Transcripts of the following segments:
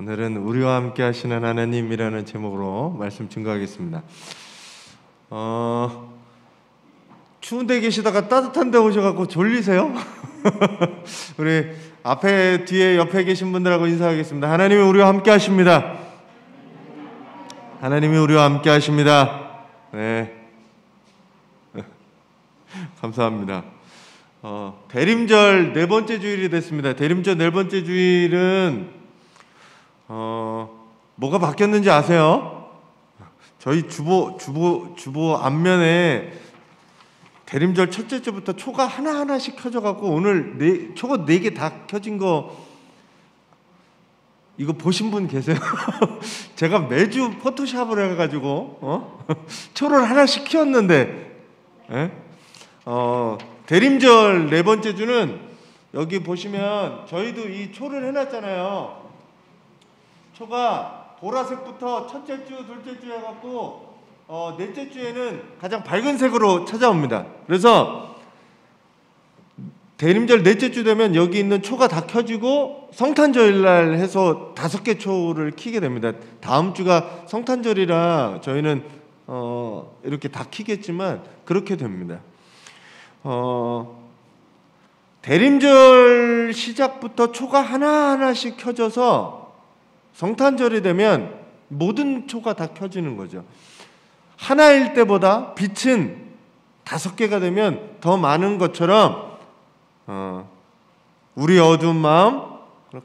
오늘은 우리와 함께 하시는 하나님이라는 제목으로 말씀 증거하겠습니다. 추운 데 계시다가 따뜻한 데 오셔갖고 졸리세요? 우리 앞에, 뒤에, 옆에 계신 분들하고 인사하겠습니다. 하나님이 우리와 함께 하십니다. 하나님이 우리와 함께 하십니다. 네. 감사합니다. 대림절 네 번째 주일이 됐습니다. 대림절 네 번째 주일은 뭐가 바뀌었는지 아세요? 저희 주보 앞면에 대림절 첫째 주부터 초가 하나하나씩 켜져갖고 오늘 초가 4개 다 켜진 거 이거 보신 분 계세요? 제가 매주 포토샵을 해가지고 초를 하나씩 키웠는데 대림절 네 번째 주는 여기 보시면 저희도 이 초를 해놨잖아요. 초가 보라색부터 첫째 주, 둘째 주 해갖고 넷째 주에는 가장 밝은 색으로 찾아옵니다. 그래서 대림절 넷째 주 되면 여기 있는 초가 다 켜지고 성탄절날 해서 5개 초를 켜게 됩니다. 다음 주가 성탄절이라 저희는 이렇게 다 켜겠지만 그렇게 됩니다. 대림절 시작부터 초가 하나하나씩 켜져서 성탄절이 되면 모든 초가 다 켜지는 거죠. 하나일 때보다 빛은 5개가 되면 더 많은 것처럼 우리 어두운 마음,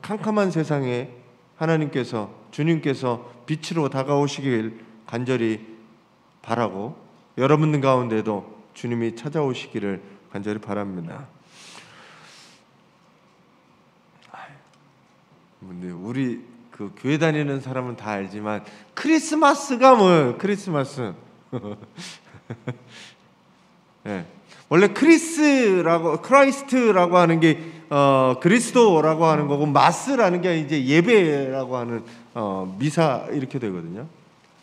캄캄한 세상에 하나님께서, 주님께서 빛으로 다가오시길 간절히 바라고 여러분들 가운데도 주님이 찾아오시기를 간절히 바랍니다. 근데 우리 그 교회 다니는 사람은 다 알지만 크리스마스가 뭐예요? 크리스마스. 네. 원래 크라이스트라고 하는 게 그리스도라고 하는 거고 마스라는 게 이제 예배라고 하는 미사 이렇게 되거든요.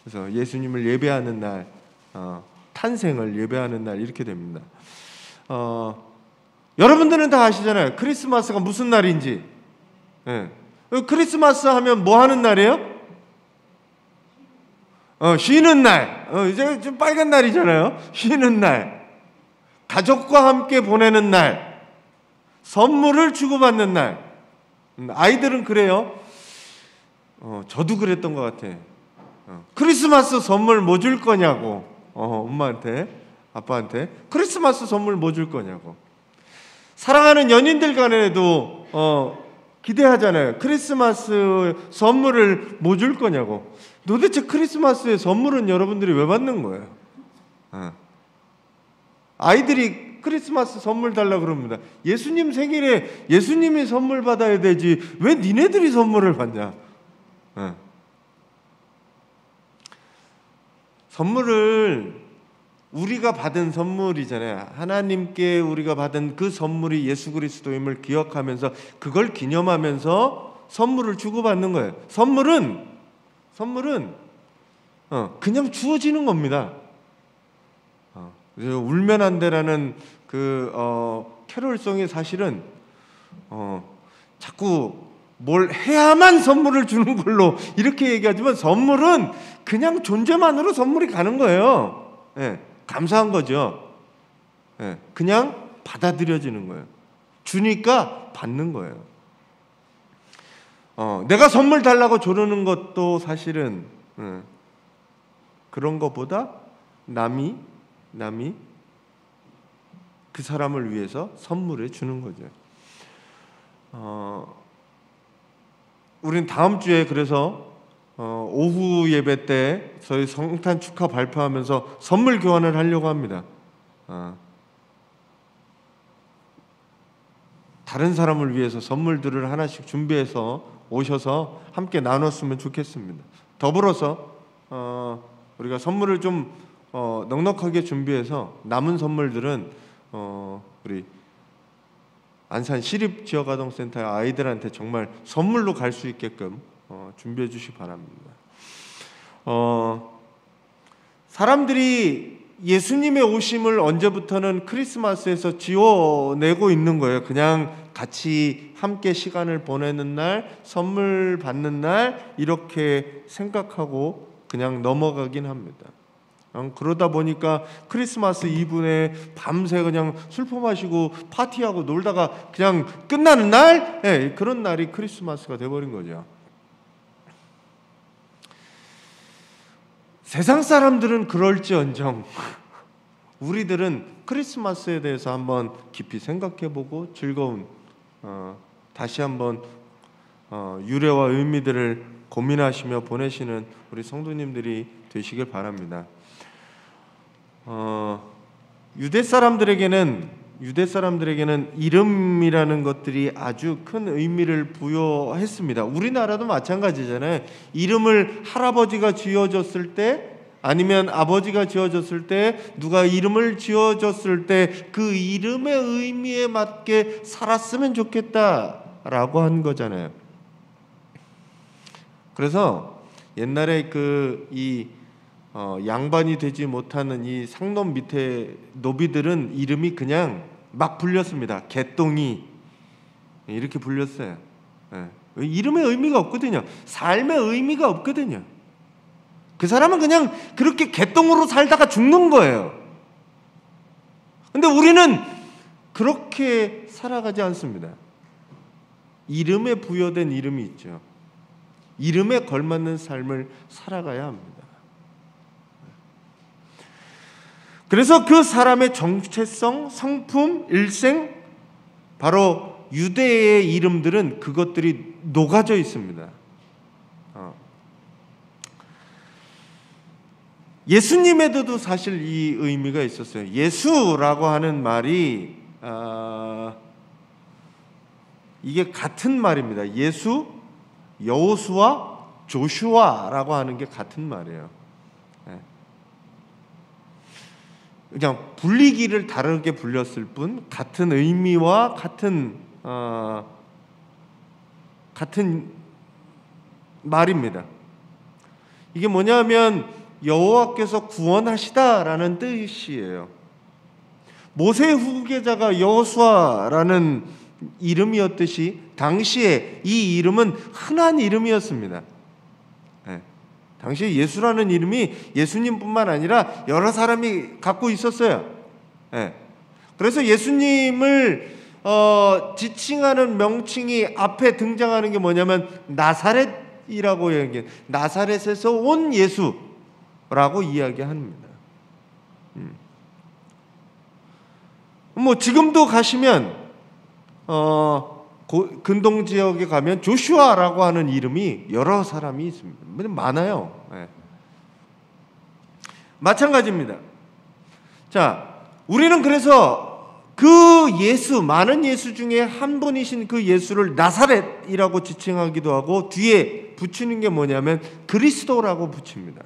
그래서 예수님을 예배하는 날, 탄생을 예배하는 날 이렇게 됩니다. 여러분들은 다 아시잖아요. 크리스마스가 무슨 날인지. 네. 크리스마스 하면 뭐 하는 날이에요? 쉬는 날. 이제 좀 빨간 날이잖아요. 쉬는 날. 가족과 함께 보내는 날. 선물을 주고받는 날. 아이들은 그래요. 저도 그랬던 것 같아. 크리스마스 선물 뭐 줄 거냐고. 엄마한테, 아빠한테. 크리스마스 선물 뭐 줄 거냐고. 사랑하는 연인들 간에도 기대하잖아요. 크리스마스 선물을 뭐 줄 거냐고. 도대체 크리스마스의 선물은 여러분들이 왜 받는 거예요? 아이들이 크리스마스 선물 달라고 그럽니다. 예수님 생일에 예수님이 선물 받아야 되지 왜 니네들이 선물을 받냐. 선물을 우리가 받은 선물이잖아요. 하나님께 우리가 받은 그 선물이 예수 그리스도임을 기억하면서 그걸 기념하면서 선물을 주고받는 거예요. 선물은 그냥 주어지는 겁니다. 울면 안 돼라는 그 캐롤송이 사실은 자꾸 뭘 해야만 선물을 주는 걸로 이렇게 얘기하지만 선물은 그냥 존재만으로 선물이 가는 거예요. 네. 감사한 거죠. 네, 그냥 받아들여지는 거예요. 주니까 받는 거예요. 내가 선물 달라고 조르는 것도 사실은 그런 것보다 남이 그 사람을 위해서 선물해 주는 거죠. 우린 다음 주에 그래서 오후 예배 때 저희 성탄 축하 발표하면서 선물 교환을 하려고 합니다. 다른 사람을 위해서 선물들을 하나씩 준비해서 오셔서 함께 나눴으면 좋겠습니다. 더불어서 우리가 선물을 좀 넉넉하게 준비해서 남은 선물들은 우리 안산 시립지역아동센터의 아이들한테 정말 선물로 갈 수 있게끔 준비해 주시기 바랍니다. 사람들이 예수님의 오심을 언제부터는 크리스마스에서 지워내고 있는 거예요. 그냥 같이 함께 시간을 보내는 날, 선물 받는 날 이렇게 생각하고 그냥 넘어가긴 합니다. 그러다 보니까 크리스마스 이브에 밤새 그냥 술포 마시고 파티하고 놀다가 그냥 끝나는 날, 그런 날이 크리스마스가 돼버린 거죠. 세상 사람들은 그럴지언정 우리들은 크리스마스에 대해서 한번 깊이 생각해보고 즐거운 다시 한번 유래와 의미들을 고민하시며 보내시는 우리 성도님들이 되시길 바랍니다. 유대 사람들에게는 이름이라는 것들이 아주 큰 의미를 부여했습니다. 우리나라도 마찬가지잖아요. 이름을 할아버지가 지어줬을 때, 아니면 아버지가 지어줬을 때, 누가 이름을 지어줬을 때 그 이름의 의미에 맞게 살았으면 좋겠다라고 한 거잖아요. 그래서 옛날에 양반이 되지 못하는 이 상놈 밑에 노비들은 이름이 그냥 막 불렸습니다. 개똥이 이렇게 불렸어요. 이름의 의미가 없거든요. 삶의 의미가 없거든요. 그 사람은 그냥 그렇게 개똥으로 살다가 죽는 거예요. 근데 우리는 그렇게 살아가지 않습니다. 이름에 부여된 이름이 있죠. 이름에 걸맞는 삶을 살아가야 합니다. 그래서 그 사람의 정체성, 성품, 일생, 바로 유대의 이름들은 그것들이 녹아져 있습니다. 예수님에도 사실 이 의미가 있었어요. 예수라고 하는 말이 이게 같은 말입니다. 예수, 여호수아, 조슈아라고 하는 게 같은 말이에요. 그냥 불리기를 다르게 불렸을 뿐 같은 의미와 같은 말입니다. 이게 뭐냐면 여호와께서 구원하시다라는 뜻이에요. 모세 후계자가 여호수아라는 이름이었듯이 당시에 이 이름은 흔한 이름이었습니다. 당시에 예수라는 이름이 예수님뿐만 아니라 여러 사람이 갖고 있었어요. 그래서 예수님을 지칭하는 명칭이 앞에 등장하는 게 뭐냐면 나사렛이라고 얘기해요. 나사렛에서 온 예수라고 이야기합니다. 지금도 가시면 근동 지역에 가면 조슈아라고 하는 이름이 여러 사람이 있습니다. 많아요. 마찬가지입니다. 자, 우리는 그래서 그 예수, 많은 예수 중에 한 분이신 그 예수를 나사렛이라고 지칭하기도 하고 뒤에 붙이는 게 뭐냐면 그리스도라고 붙입니다.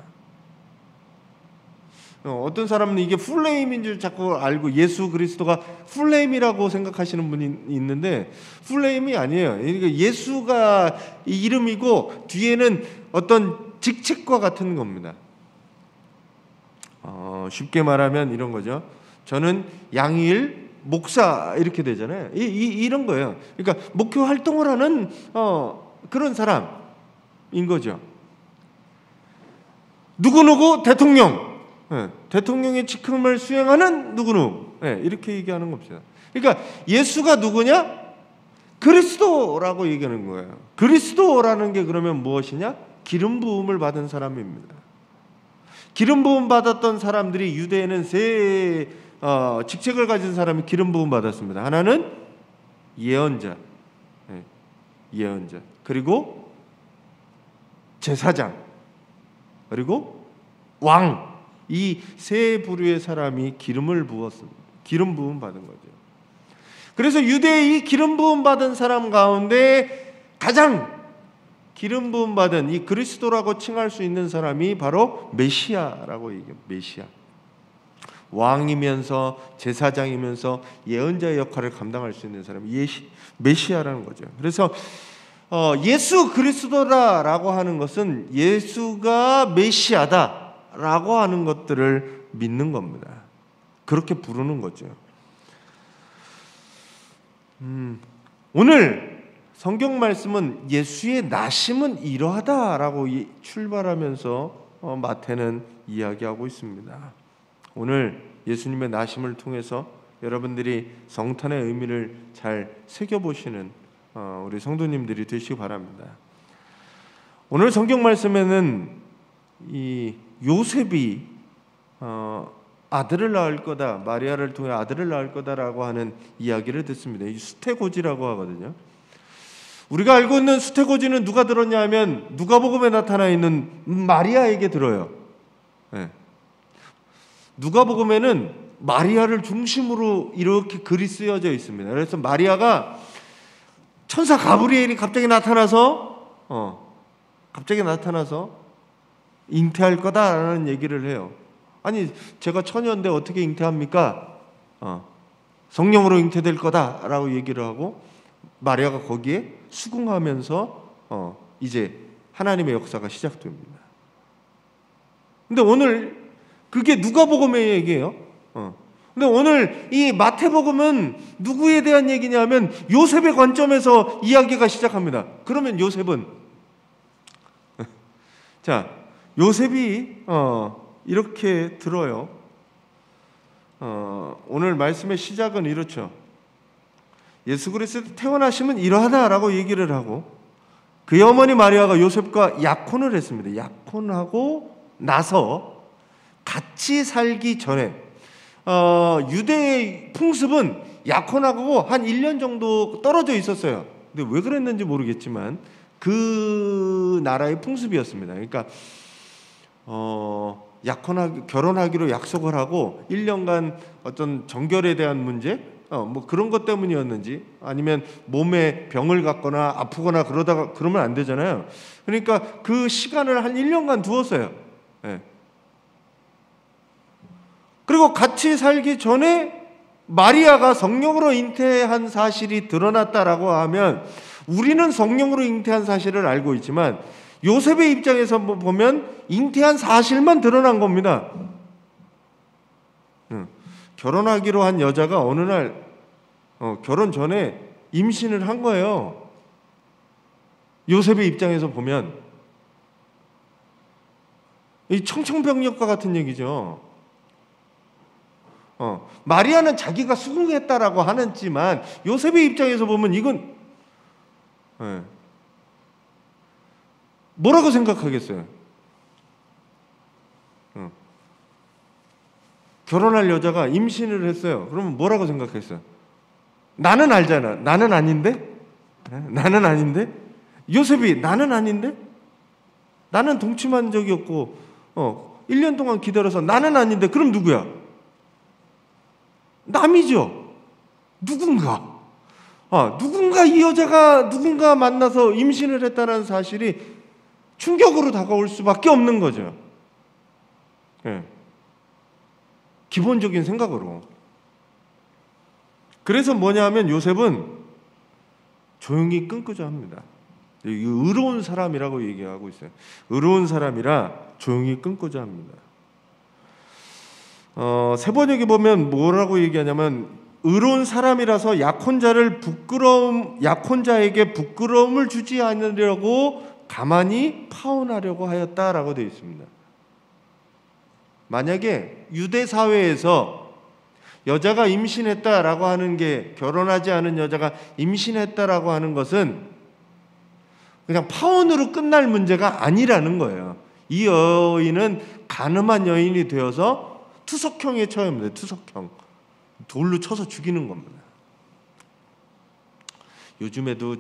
어떤 사람은 이게 풀네임인 줄 자꾸 알고 예수 그리스도가 풀네임이라고 생각하시는 분이 있는데 풀네임이 아니에요. 그러니까 예수가 이름이고 뒤에는 어떤 직책과 같은 겁니다. 쉽게 말하면 이런 거죠. 저는 양일 목사 이렇게 되잖아요. 이런 거예요. 그러니까 목표 활동을 하는 그런 사람인 거죠. 누구누구 대통령. 대통령의 직함을 수행하는 누구누구 이렇게 얘기하는 겁니다. 그러니까 예수가 누구냐? 그리스도라고 얘기하는 거예요. 그리스도라는 게 그러면 무엇이냐? 기름 부음을 받은 사람입니다. 기름 부음 받았던 사람들이 유대에는 세 직책을 가진 사람이 기름 부음 받았습니다. 하나는 예언자, 예언자, 그리고 제사장, 그리고 왕. 이 세 부류의 사람이 기름을 부었습니다. 기름 부음 받은 거죠. 그래서 유대의 이 기름 부음 받은 사람 가운데 가장 기름 부음 받은 이 그리스도라고 칭할 수 있는 사람이 바로 메시아라고 얘기해요. 메시아. 왕이면서 제사장이면서 예언자의 역할을 감당할 수 있는 사람이 메시아라는 거죠. 그래서 예수 그리스도라고 하는 것은 예수가 메시아다 라고 하는 것들을 믿는 겁니다. 그렇게 부르는 거죠. 오늘 성경 말씀은 예수의 나심은 이러하다라고 출발하면서 마태는 이야기하고 있습니다. 오늘 예수님의 나심을 통해서 여러분들이 성탄의 의미를 잘 새겨보시는 우리 성도님들이 되시기 바랍니다. 오늘 성경 말씀에는 이 요셉이 아들을 낳을 거다, 마리아를 통해 아들을 낳을 거다라고 하는 이야기를 듣습니다. 이 수태고지라고 하거든요. 우리가 알고 있는 수태고지는 누가 들었냐 하면 누가복음에 나타나 있는 마리아에게 들어요. 네. 누가복음에는 마리아를 중심으로 이렇게 글이 쓰여져 있습니다. 그래서 마리아가 천사 가브리엘이 갑자기 나타나서 잉태할 거다라는 얘기를 해요. 아니, 제가 처녀인데 어떻게 잉태합니까? 성령으로 잉태될 거다라고 얘기를 하고 마리아가 거기에 수긍하면서 이제 하나님의 역사가 시작됩니다. 근데 오늘 그게 누가복음의 얘기예요. 근데 오늘 이 마태복음은 누구에 대한 얘기냐면 요셉의 관점에서 이야기가 시작합니다. 그러면 요셉은 자, 요셉이 이렇게 들어요. 오늘 말씀의 시작은 이렇죠. 예수 그리스도 태어나심은 이러하다라고 얘기를 하고 그의 어머니 마리아가 요셉과 약혼을 했습니다. 약혼하고 나서 같이 살기 전에 유대의 풍습은 약혼하고 한 1년 정도 떨어져 있었어요. 근데 왜 그랬는지 모르겠지만 그 나라의 풍습이었습니다. 그러니까 결혼하기로 약속을 하고 1년간 어떤 정결에 대한 문제, 뭐 그런 것 때문이었는지 아니면 몸에 병을 갖거나 아프거나 그러면 안 되잖아요. 그러니까 그 시간을 한 1년간 두었어요. 네. 그리고 같이 살기 전에 마리아가 성령으로 잉태한 사실이 드러났다라고 하면 우리는 성령으로 잉태한 사실을 알고 있지만 요셉의 입장에서 보면 잉태한 사실만 드러난 겁니다. 결혼하기로 한 여자가 어느 날 결혼 전에 임신을 한 거예요. 요셉의 입장에서 보면 이 청천벽력과 같은 얘기죠. 마리아는 자기가 수긍했다라고 하지만 요셉의 입장에서 보면 이건 뭐라고 생각하겠어요? 결혼할 여자가 임신을 했어요. 그러면 뭐라고 생각했어요? 나는 알잖아. 나는 아닌데? 나는 아닌데? 요셉이 나는 아닌데? 나는 동침한 적이 없고 1년 동안 기다려서 나는 아닌데 그럼 누구야? 남이죠. 누군가. 누군가 이 여자가 누군가 만나서 임신을 했다는 사실이 충격으로 다가올 수밖에 없는 거죠. 네. 기본적인 생각으로. 그래서 뭐냐 하면 요셉은 조용히 끊고자 합니다. 의로운 사람이라고 얘기하고 있어요. 의로운 사람이라 조용히 끊고자 합니다. 세 번역에 보면 뭐라고 얘기하냐면 의로운 사람이라서 약혼자에게 부끄러움을 주지 않으려고 가만히 파혼하려고 하였다라고 되어 있습니다. 만약에 유대 사회에서 여자가 임신했다라고 하는 게 결혼하지 않은 여자가 임신했다라고 하는 것은 그냥 파혼으로 끝날 문제가 아니라는 거예요. 이 여인은 가늠한 여인이 되어서 투석형에 처합니다. 투석형. 돌로 쳐서 죽이는 겁니다. 요즘에도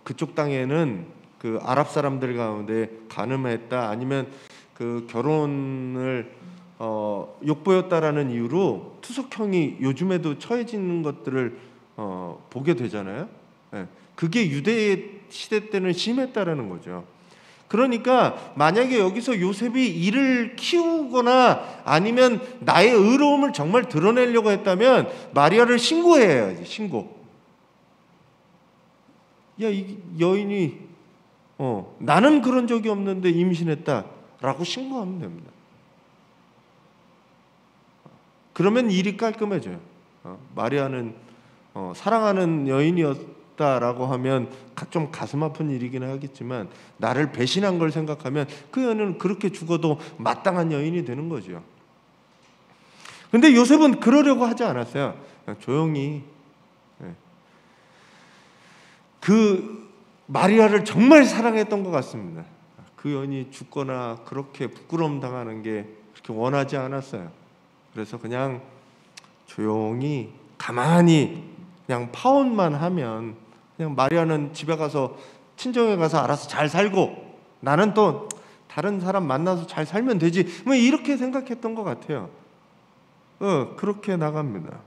그쪽 땅에는 그 아랍 사람들 가운데 간음했다 아니면 그 결혼을 욕보였다라는 이유로 투석형이 요즘에도 처해지는 것들을 보게 되잖아요. 네. 그게 유대 시대 때는 심했다라는 거죠. 그러니까 만약에 여기서 요셉이 이를 키우거나 아니면 나의 의로움을 정말 드러내려고 했다면 마리아를 신고해야지. 신고. 야, 이 여인이 나는 그런 적이 없는데 임신했다라고 신고하면 됩니다. 그러면 일이 깔끔해져요. 마리아는 사랑하는 여인이었다 없다라고 하면 좀 가슴 아픈 일이긴 하겠지만 나를 배신한 걸 생각하면 그 여인은 그렇게 죽어도 마땅한 여인이 되는 거죠. 근데 요셉은 그러려고 하지 않았어요. 그냥 조용히 그 마리아를 정말 사랑했던 것 같습니다. 그 여인이 죽거나 그렇게 부끄러움 당하는 게 그렇게 원하지 않았어요. 그래서 그냥 조용히 가만히 그냥 파혼만 하면 그냥 마리아는 집에 가서 친정에 가서 알아서 잘 살고 나는 또 다른 사람 만나서 잘 살면 되지, 뭐 이렇게 생각했던 것 같아요. 그렇게 나갑니다.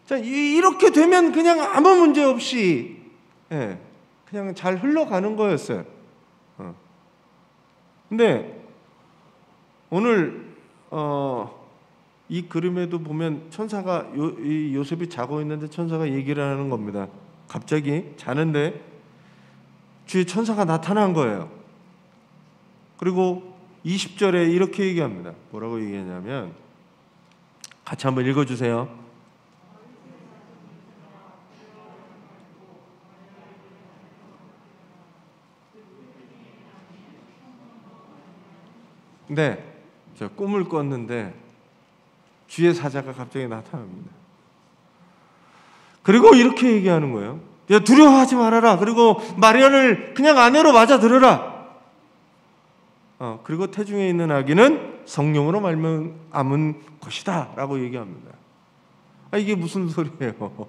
자, 이렇게 되면 그냥 아무 문제 없이 그냥 잘 흘러가는 거였어요. 근데 오늘 이 그림에도 보면 천사가 이 요셉이 자고 있는데 천사가 얘기를 하는 겁니다. 갑자기 자는데 주의 천사가 나타난 거예요. 그리고 20절에 이렇게 얘기합니다. 뭐라고 얘기하냐면, 같이 한번 읽어주세요. 네, 저 꿈을 꿨는데 주의 사자가 갑자기 나타납니다. 그리고 이렇게 얘기하는 거예요. 야, 두려워하지 말아라. 그리고 마리아를 그냥 아내로 맞아들여라. 그리고 태중에 있는 아기는 성령으로 말미암은 것이다 라고 얘기합니다. 이게 무슨 소리예요?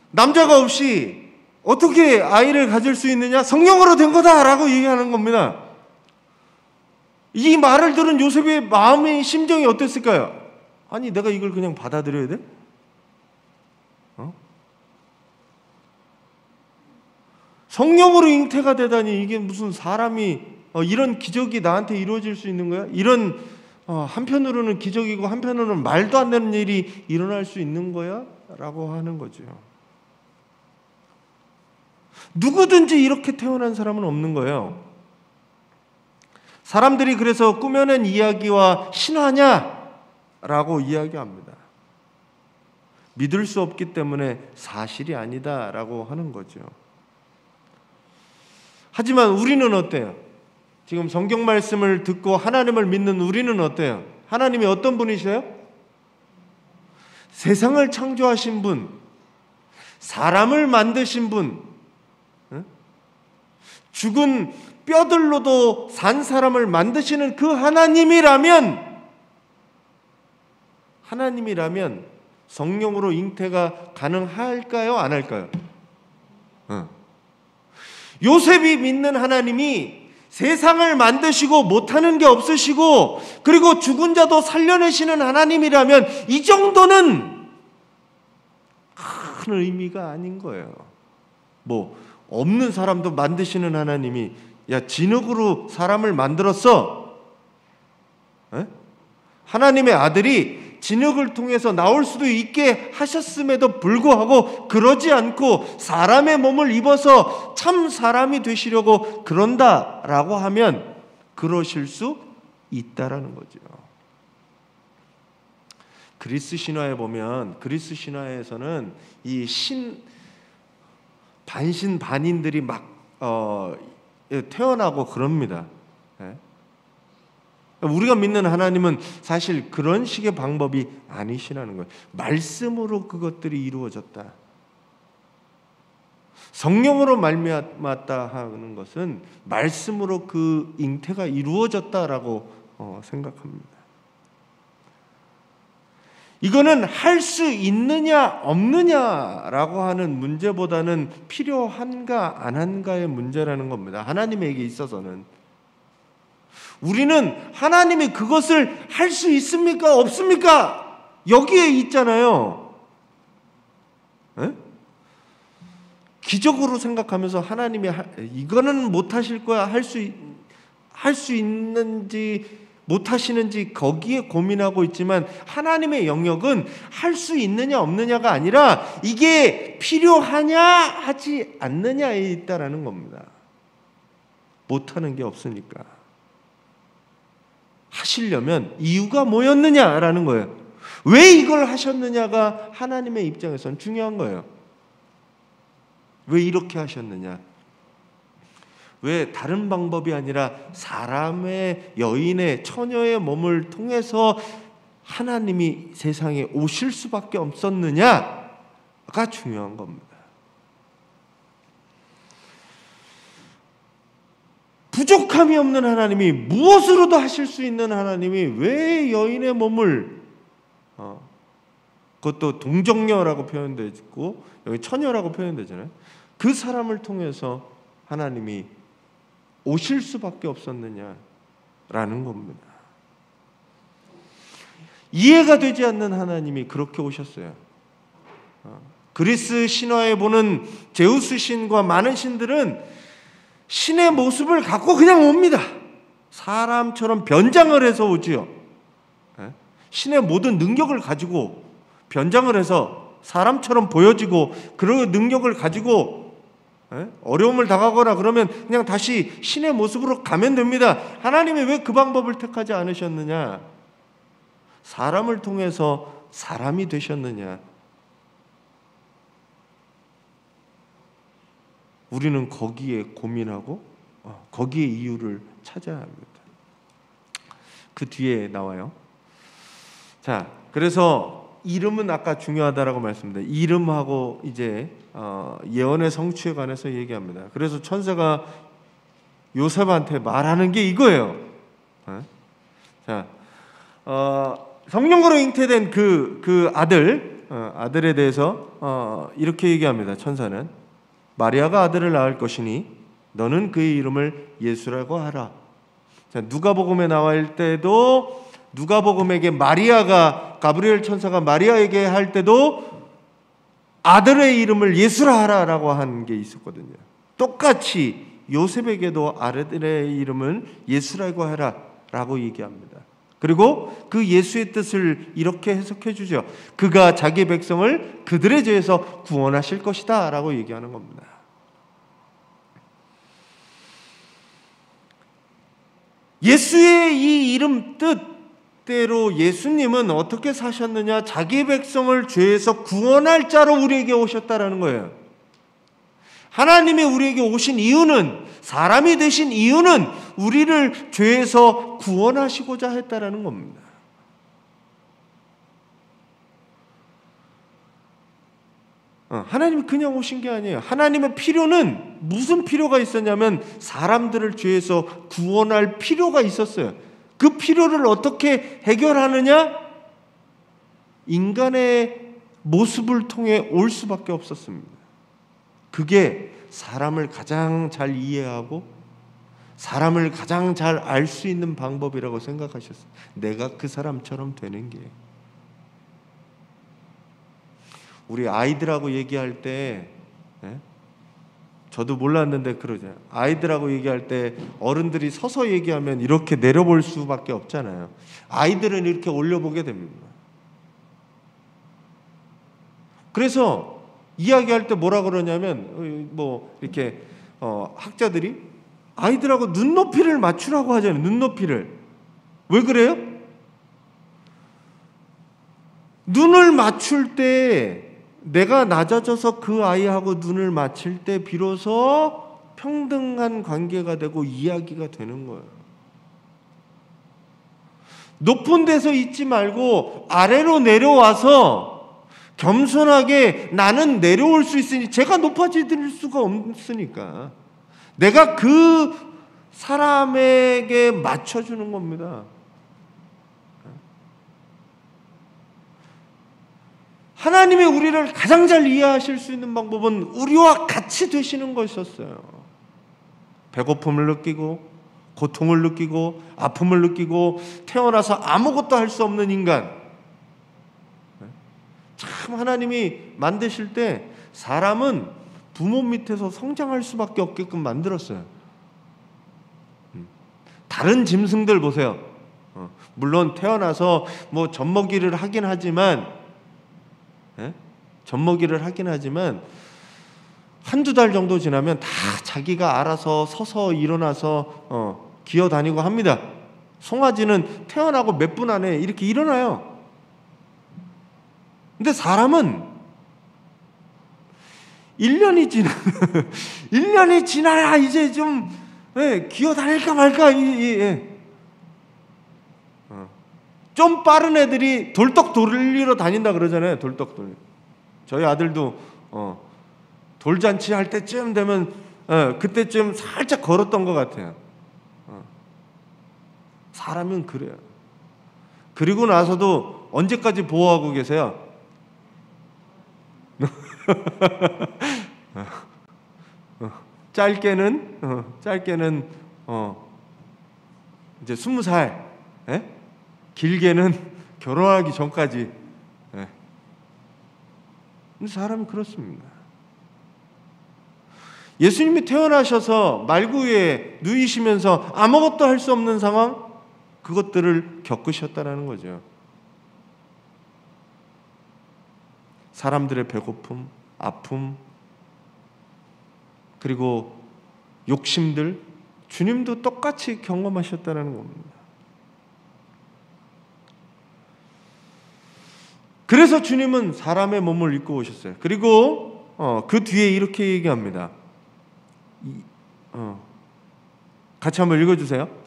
남자가 없이 어떻게 아이를 가질 수 있느냐? 성령으로 된 거다라고 얘기하는 겁니다. 이 말을 들은 요셉의 마음의 심정이 어땠을까요? 아니, 내가 이걸 그냥 받아들여야 돼? 성령으로 잉태가 되다니, 이게 무슨 사람이 이런 기적이 나한테 이루어질 수 있는 거야? 이런 한편으로는 기적이고 한편으로는 말도 안 되는 일이 일어날 수 있는 거야? 라고 하는 거죠. 누구든지 이렇게 태어난 사람은 없는 거예요. 사람들이 그래서 꾸며낸 이야기와 신화냐라고 이야기합니다. 믿을 수 없기 때문에 사실이 아니다라고 하는 거죠. 하지만 우리는 어때요? 지금 성경 말씀을 듣고 하나님을 믿는 우리는 어때요? 하나님이 어떤 분이세요? 세상을 창조하신 분, 사람을 만드신 분, 죽은 뼈들로도 산 사람을 만드시는 그 하나님이라면 성령으로 잉태가 가능할까요? 안 할까요? 요셉이 믿는 하나님이 세상을 만드시고 못하는 게 없으시고 그리고 죽은 자도 살려내시는 하나님이라면 이 정도는 큰 의미가 아닌 거예요. 뭐 없는 사람도 만드시는 하나님이 야, 진흙으로 사람을 만들었어. 하나님의 아들이 진흙을 통해서 나올 수도 있게 하셨음에도 불구하고 그러지 않고 사람의 몸을 입어서 참 사람이 되시려고 그런다라고 하면 그러실 수 있다라는 거죠. 그리스 신화에 보면, 그리스 신화에서는 이 반신반인들이 막 태어나고 그럽니다. 우리가 믿는 하나님은 사실 그런 식의 방법이 아니시라는 거예요. 말씀으로 그것들이 이루어졌다. 성령으로 말미암았다 하는 것은 말씀으로 그 잉태가 이루어졌다라고 생각합니다. 이거는 할 수 있느냐 없느냐라고 하는 문제보다는 필요한가 안 한가의 문제라는 겁니다. 하나님에게 있어서는. 우리는 하나님이 그것을 할 수 있습니까? 없습니까? 여기에 있잖아요. 기적으로 생각하면서 하나님이 이거는 못하실 거야, 할 수 있는지 못하시는지 거기에 고민하고 있지만 하나님의 영역은 할 수 있느냐 없느냐가 아니라 이게 필요하냐 하지 않느냐에 있다라는 겁니다. 못하는 게 없으니까. 하시려면 이유가 뭐였느냐라는 거예요. 왜 이걸 하셨느냐가 하나님의 입장에서는 중요한 거예요. 왜 이렇게 하셨느냐? 왜 다른 방법이 아니라 사람의, 여인의, 처녀의 몸을 통해서 하나님이 세상에 오실 수밖에 없었느냐가 중요한 겁니다. 부족함이 없는 하나님이, 무엇으로도 하실 수 있는 하나님이 왜 여인의 몸을, 그것도 동정녀라고 표현되고 여기 처녀라고 표현되잖아요. 그 사람을 통해서 하나님이 오실 수밖에 없었느냐라는 겁니다. 이해가 되지 않는 하나님이 그렇게 오셨어요. 그리스 신화에 보는 제우스 신과 많은 신들은 신의 모습을 갖고 그냥 옵니다. 사람처럼 변장을 해서 오지요. 신의 모든 능력을 가지고 변장을 해서 사람처럼 보여지고, 그런 능력을 가지고 어려움을 당하거나 그러면 그냥 다시 신의 모습으로 가면 됩니다. 하나님이 왜 그 방법을 택하지 않으셨느냐? 사람을 통해서 사람이 되셨느냐? 우리는 거기에 고민하고 거기에 이유를 찾아야 합니다. 그 뒤에 나와요. 자, 그래서 이름은 아까 중요하다라고 말씀드렸는데, 이름하고 이제 예언의 성취에 관해서 얘기합니다. 그래서 천사가 요셉한테 말하는 게 이거예요. 자, 성령으로 잉태된 그 아들에 대해서 이렇게 얘기합니다. 천사는 마리아가 아들을 낳을 것이니 너는 그의 이름을 예수라고 하라. 자, 누가복음에 나올 때도 누가복음에게 마리아가, 가브리엘 천사가 마리아에게 할 때도 아들의 이름을 예수라 하라라고 한 게 있었거든요. 똑같이 요셉에게도 아들의 이름을 예수라고 하라라고 얘기합니다. 그리고 그 예수의 뜻을 이렇게 해석해 주죠. 그가 자기 백성을 그들의 죄에서 구원하실 것이다 라고 얘기하는 겁니다. 예수의 이 이름 뜻대로 예수님은 어떻게 사셨느냐? 자기 백성을 죄에서 구원할 자로 우리에게 오셨다라는 거예요. 하나님이 우리에게 오신 이유는, 사람이 되신 이유는 우리를 죄에서 구원하시고자 했다라는 겁니다. 하나님이 그냥 오신 게 아니에요. 하나님의 필요는, 무슨 필요가 있었냐면 사람들을 죄에서 구원할 필요가 있었어요. 그 필요를 어떻게 해결하느냐? 인간의 모습을 통해 올 수밖에 없었습니다. 그게 사람을 가장 잘 이해하고 사람을 가장 잘 알 수 있는 방법이라고 생각하셨어요. 내가 그 사람처럼 되는 게. 우리 아이들하고 얘기할 때, 저도 몰랐는데 그러잖아요. 아이들하고 얘기할 때 어른들이 서서 얘기하면 이렇게 내려볼 수밖에 없잖아요. 아이들은 이렇게 올려보게 됩니다. 그래서 이야기할 때 뭐라 그러냐면, 뭐 이렇게 학자들이 아이들하고 눈높이를 맞추라고 하잖아요. 눈높이를. 왜 그래요? 눈을 맞출 때, 내가 낮아져서 그 아이하고 눈을 맞출 때 비로소 평등한 관계가 되고 이야기가 되는 거예요. 높은 데서 있지 말고 아래로 내려와서 겸손하게, 나는 내려올 수 있으니, 제가 높아질 수가 없으니까 내가 그 사람에게 맞춰주는 겁니다. 하나님이 우리를 가장 잘 이해하실 수 있는 방법은 우리와 같이 되시는 것이었어요. 배고픔을 느끼고 고통을 느끼고 아픔을 느끼고 태어나서 아무것도 할 수 없는 인간. 참 하나님이 만드실 때 사람은 부모 밑에서 성장할 수밖에 없게끔 만들었어요. 다른 짐승들 보세요. 물론 태어나서 뭐 젖먹이를 하긴 하지만 한두 달 정도 지나면 다 자기가 알아서 서서 일어나서 기어다니고 합니다. 송아지는 태어나고 몇 분 안에 이렇게 일어나요. 근데 사람은 1년이 지나 1년이 지나야 이제 좀 기어다닐까 말까. 좀 빠른 애들이 돌떡 돌리러 다닌다 그러잖아요. 돌떡 돌리. 저희 아들도 돌잔치 할 때쯤 되면 그때쯤 살짝 걸었던 것 같아요. 사람은 그래요. 그리고 나서도 언제까지 보호하고 계세요? 짧게는 이제 20살, 길게는 결혼하기 전까지. 근데 사람이 그렇습니다. 예수님이 태어나셔서 말구에 누이시면서 아무것도 할 수 없는 상황, 그것들을 겪으셨다는 거죠. 사람들의 배고픔, 아픔, 그리고 욕심들, 주님도 똑같이 경험하셨다는 겁니다. 그래서 주님은 사람의 몸을 입고 오셨어요. 그리고 그 뒤에 이렇게 얘기합니다. 같이 한번 읽어주세요.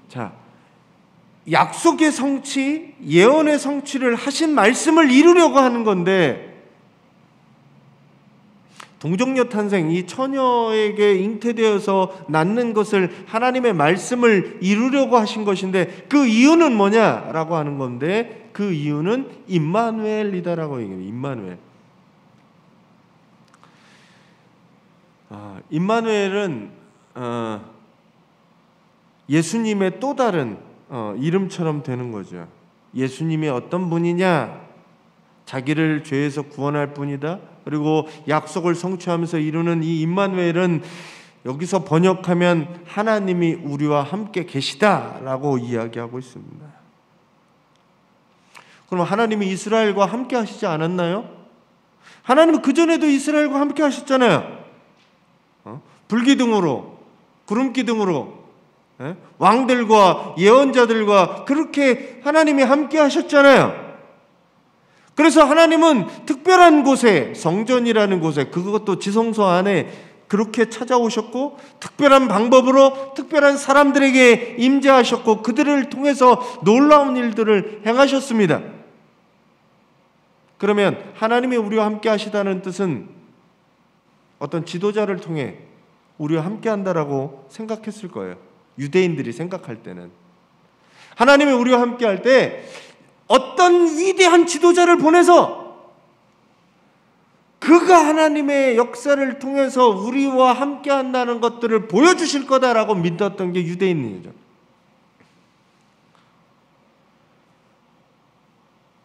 자, 약속의 성취, 예언의 성취를 하신 말씀을 이루려고 하는 건데, 동정녀 탄생, 이 처녀에게 잉태되어서 낳는 것을 하나님의 말씀을 이루려고 하신 것인데, 그 이유는 뭐냐라고 하는 건데, 그 이유는 임마누엘이다라고 얘기해요. 임마누엘. 임마누엘은 예수님의 또 다른 이름처럼 되는 거죠. 예수님이 어떤 분이냐? 자기를 죄에서 구원할 분이다. 그리고 약속을 성취하면서 이루는 이 임마누엘은 여기서 번역하면 하나님이 우리와 함께 계시다라고 이야기하고 있습니다. 그럼 하나님이 이스라엘과 함께 하시지 않았나요? 하나님은 그전에도 이스라엘과 함께 하셨잖아요. 불기둥으로, 구름기둥으로, 왕들과 예언자들과 그렇게 하나님이 함께 하셨잖아요. 그래서 하나님은 특별한 곳에, 성전이라는 곳에, 그것도 지성소 안에 그렇게 찾아오셨고, 특별한 방법으로 특별한 사람들에게 임재하셨고, 그들을 통해서 놀라운 일들을 행하셨습니다. 그러면 하나님이 우리와 함께 하시다는 뜻은 어떤 지도자를 통해 우리와 함께 한다라고 생각했을 거예요. 유대인들이 생각할 때는. 하나님이 우리와 함께 할 때 어떤 위대한 지도자를 보내서 그가 하나님의 역사를 통해서 우리와 함께 한다는 것들을 보여주실 거다라고 믿었던 게 유대인이죠.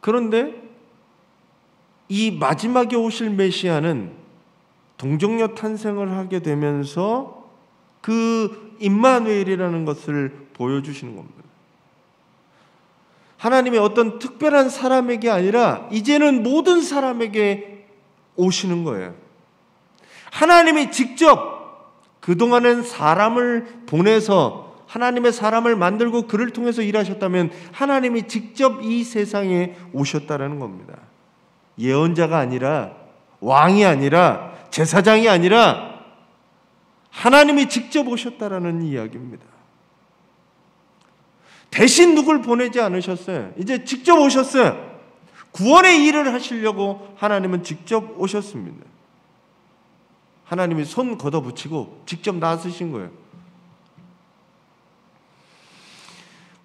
그런데 이 마지막에 오실 메시아는 동정녀 탄생을 하게 되면서 그 임마누엘이라는 것을 보여주시는 겁니다. 하나님의 어떤 특별한 사람에게 아니라 이제는 모든 사람에게 오시는 거예요. 하나님이 직접 그동안은 사람을 보내서 하나님의 사람을 만들고 그를 통해서 일하셨다면 하나님이 직접 이 세상에 오셨다는 겁니다. 예언자가 아니라, 왕이 아니라, 제사장이 아니라 하나님이 직접 오셨다라는 이야기입니다. 대신 누굴 보내지 않으셨어요. 이제 직접 오셨어요. 구원의 일을 하시려고 하나님은 직접 오셨습니다. 하나님이 손 걷어붙이고 직접 나서신 거예요.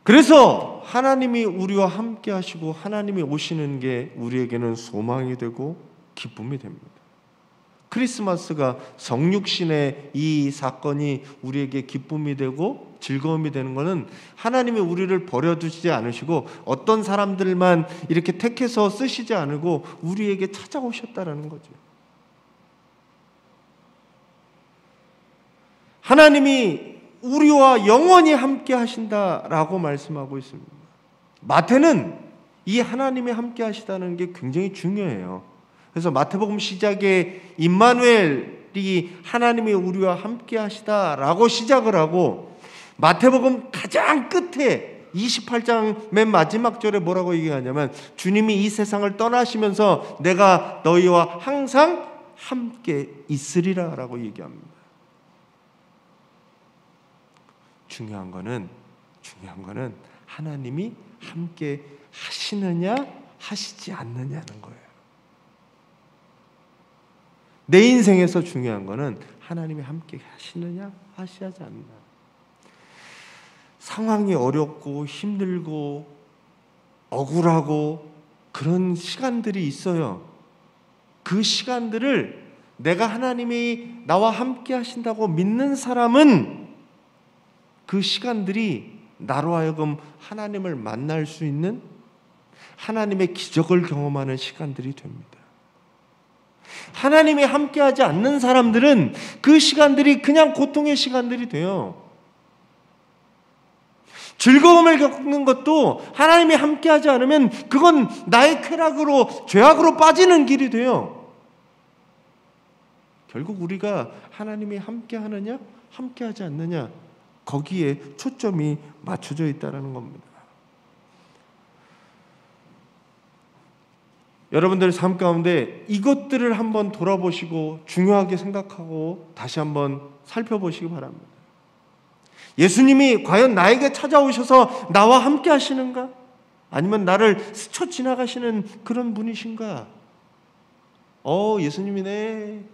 그래서 하나님이 우리와 함께 하시고 하나님이 오시는 게 우리에게는 소망이 되고 기쁨이 됩니다. 크리스마스가 성육신의 이 사건이 우리에게 기쁨이 되고 즐거움이 되는 것은 하나님이 우리를 버려두시지 않으시고 어떤 사람들만 이렇게 택해서 쓰시지 않고 우리에게 찾아오셨다라는 거죠. 하나님이 우리와 영원히 함께 하신다라고 말씀하고 있습니다. 마태는 이 하나님이 함께 하시다는 게 굉장히 중요해요. 그래서 마태복음 시작에 임마누엘이 하나님이 우리와 함께 하시다라고 시작을 하고, 마태복음 가장 끝에 28장 맨 마지막 절에 뭐라고 얘기하냐면, 주님이 이 세상을 떠나시면서 내가 너희와 항상 함께 있으리라 라고 얘기합니다. 중요한 거는 하나님이 함께 하시느냐 하시지 않느냐는 거예요. 내 인생에서 중요한 거는 하나님이 함께 하시느냐 하시지 않느냐. 상황이 어렵고 힘들고 억울하고 그런 시간들이 있어요. 그 시간들을 내가 하나님이 나와 함께 하신다고 믿는 사람은 그 시간들이 나로 하여금 하나님을 만날 수 있는, 하나님의 기적을 경험하는 시간들이 됩니다. 하나님이 함께하지 않는 사람들은 그 시간들이 그냥 고통의 시간들이 돼요. 즐거움을 겪는 것도 하나님이 함께하지 않으면 그건 나의 쾌락으로, 죄악으로 빠지는 길이 돼요. 결국 우리가 하나님이 함께하느냐 함께하지 않느냐, 거기에 초점이 맞춰져 있다는 겁니다. 여러분들의 삶 가운데 이것들을 한번 돌아보시고 중요하게 생각하고 다시 한번 살펴보시기 바랍니다. 예수님이 과연 나에게 찾아오셔서 나와 함께 하시는가? 아니면 나를 스쳐 지나가시는 그런 분이신가? 예수님이네.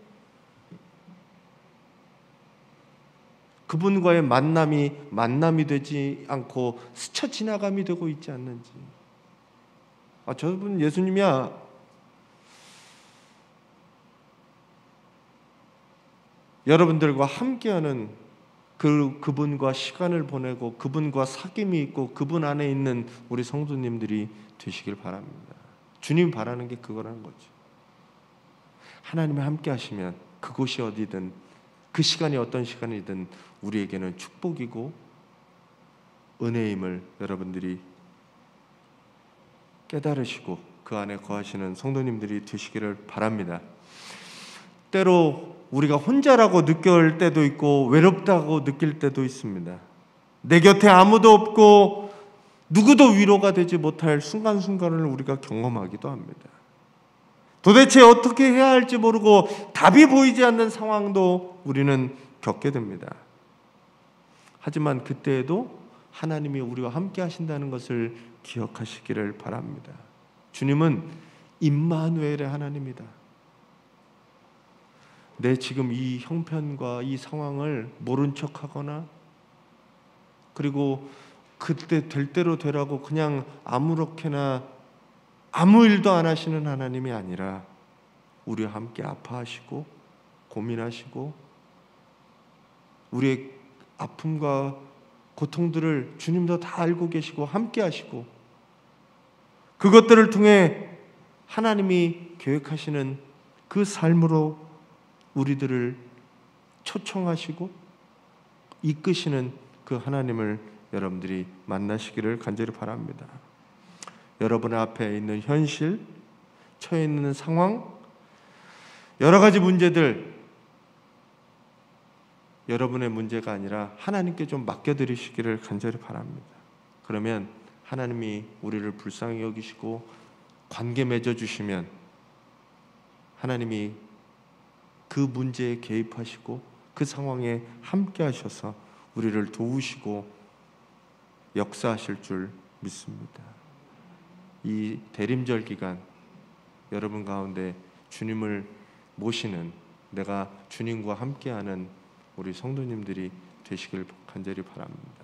그분과의 만남이 되지 않고 스쳐 지나감이 되고 있지 않는지. 저분 예수님이야. 여러분들과 함께하는 그분과 시간을 보내고 그분과 사귐이 있고 그분 안에 있는 우리 성도님들이 되시길 바랍니다. 주님 바라는 게 그거라는 거죠. 하나님과 함께 하시면 그곳이 어디든, 그 시간이 어떤 시간이든 우리에게는 축복이고 은혜임을 여러분들이 깨달으시고 그 안에 거하시는 성도님들이 되시기를 바랍니다. 때로 우리가 혼자라고 느낄 때도 있고 외롭다고 느낄 때도 있습니다. 내 곁에 아무도 없고 누구도 위로가 되지 못할 순간순간을 우리가 경험하기도 합니다. 도대체 어떻게 해야 할지 모르고 답이 보이지 않는 상황도 우리는 겪게 됩니다. 하지만 그때에도 하나님이 우리와 함께 하신다는 것을 기억하시기를 바랍니다. 주님은 임마누엘의 하나님이다. 내 지금 이 형편과 이 상황을 모른 척하거나, 그리고 그때 될 대로 되라고 그냥 아무렇게나 아무 일도 안 하시는 하나님이 아니라 우리와 함께 아파하시고 고민하시고 우리의 아픔과 고통들을 주님도 다 알고 계시고 함께 하시고, 그것들을 통해 하나님이 계획하시는 그 삶으로 우리들을 초청하시고 이끄시는 그 하나님을 여러분들이 만나시기를 간절히 바랍니다. 여러분 앞에 있는 현실, 처해 있는 상황, 여러 가지 문제들, 여러분의 문제가 아니라 하나님께 좀 맡겨드리시기를 간절히 바랍니다. 그러면 하나님이 우리를 불쌍히 여기시고 관계 맺어주시면 하나님이 그 문제에 개입하시고 그 상황에 함께 하셔서 우리를 도우시고 역사하실 줄 믿습니다. 이 대림절 기간 여러분 가운데 주님을 모시는, 내가 주님과 함께하는 우리 성도님들이 되시길 간절히 바랍니다.